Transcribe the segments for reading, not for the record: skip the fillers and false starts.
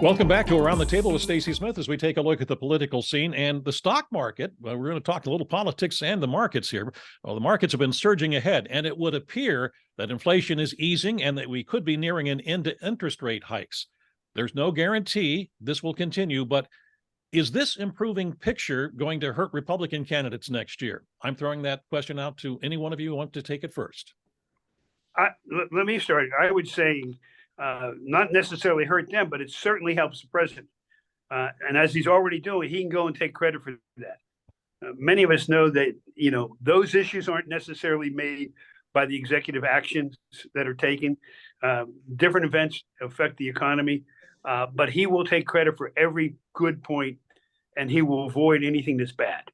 Welcome back to Around the Table with Stacy Smith as we take a look at the political scene and the stock market. We're going to talk a little politics and the markets here. Well, the markets have been surging ahead, and it would appear that inflation is easing and that we could be nearing an end to interest rate hikes. There's no guarantee this will continue, but is this improving picture going to hurt Republican candidates next year? I'm throwing that question out to any one of you who want to take it first. Let me start. I would say not necessarily hurt them, but it certainly helps the president. And as he's already doing, he can go and take credit for that. Many of us know that, those issues aren't necessarily made by the executive actions that are taken. Different events affect the economy, but he will take credit for every good point, and he will avoid anything that's bad.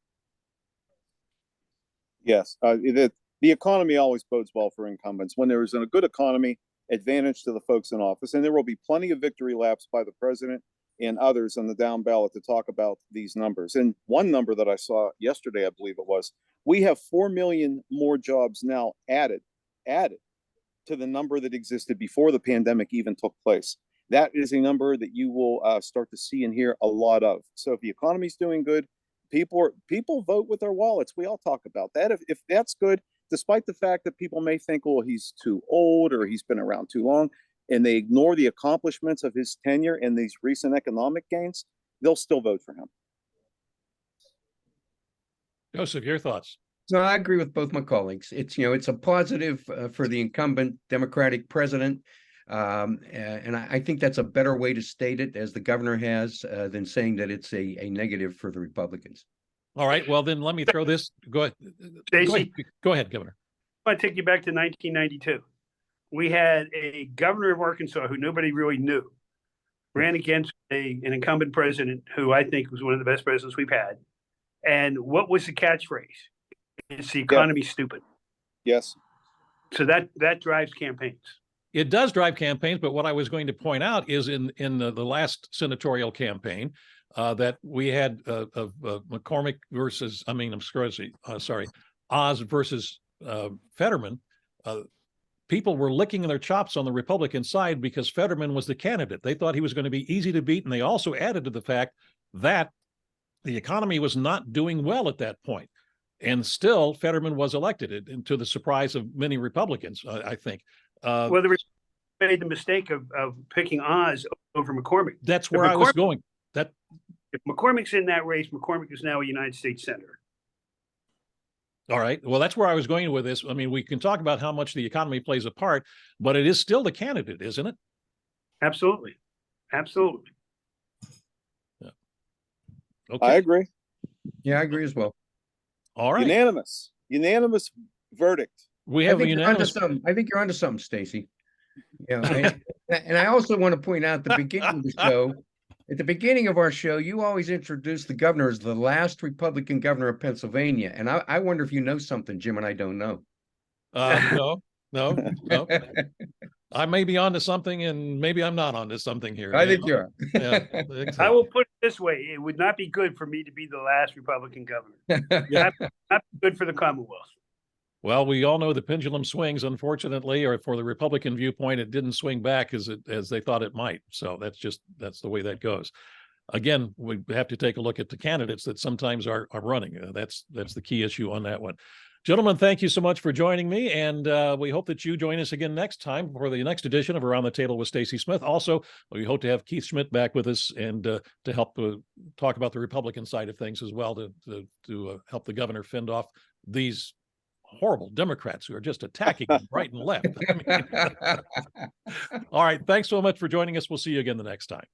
Yes, the economy always bodes well for incumbents. When there is a good economy, advantage to the folks in office, and there will be plenty of victory laps by the president and others on the down ballot to talk about these numbers. And one number that I saw yesterday, I believe it was, we have 4 million more jobs now added to the number that existed before the pandemic even took place. That is a number that you will start to see and hear a lot of. So if the economy's doing good, people vote with their wallets. We all talk about that. If that's good, despite the fact that people may think, well, he's too old or he's been around too long, and they ignore the accomplishments of his tenure and these recent economic gains, they'll still vote for him. Joseph, your thoughts? So I agree with both my colleagues. It's a positive for the incumbent Democratic president. And I think that's a better way to state it, as the governor has, than saying that it's a negative for the Republicans. All right. Well, then let me throw this. Go ahead. Stacy, Go ahead, Governor. I want to take you back to 1992. We had a governor of Arkansas who nobody really knew, ran against an incumbent president who I think was one of the best presidents we've had. And what was the catchphrase? It's the economy's stupid. Yes. So that drives campaigns. It does drive campaigns, but what I was going to point out is in the last senatorial campaign that we had McCormick versus, Oz versus Fetterman. People were licking their chops on the Republican side because Fetterman was the candidate. They thought he was going to be easy to beat, and they also added to the fact that the economy was not doing well at that point. And still, Fetterman was elected, and to the surprise of many Republicans, I think. Well, they made the mistake of picking Oz over McCormick. That's where I was going. If McCormick's in that race, McCormick is now a United States senator. All right. Well, that's where I was going with this. I mean, we can talk about how much the economy plays a part, but it is still the candidate, isn't it? Absolutely. Absolutely. Yeah. Okay. I agree. Yeah, I agree as well. All right. Unanimous verdict. We have a unanimous. I think you're onto something, Stacy. And I also want to point out the beginning of the show. At the beginning of our show, you always introduce the governor as the last Republican governor of Pennsylvania. And I wonder if you know something, Jim, and I don't know. No. I may be onto something, and maybe I'm not onto something here. I think you are. Yeah, exactly. I will put it this way. It would not be good for me to be the last Republican governor. Not good for the Commonwealth. Well, we all know the pendulum swings, unfortunately, or for the Republican viewpoint, it didn't swing back as they thought it might. So that's the way that goes. Again, we have to take a look at the candidates that sometimes are running. That's the key issue on that one. Gentlemen, thank you so much for joining me, and we hope that you join us again next time for the next edition of Around the Table with Stacy Smith. Also, we hope to have Keith Schmidt back with us and to help talk about the Republican side of things as well, to help the governor fend off these horrible Democrats who are just attacking him right and left. All right. Thanks so much for joining us. We'll see you again the next time.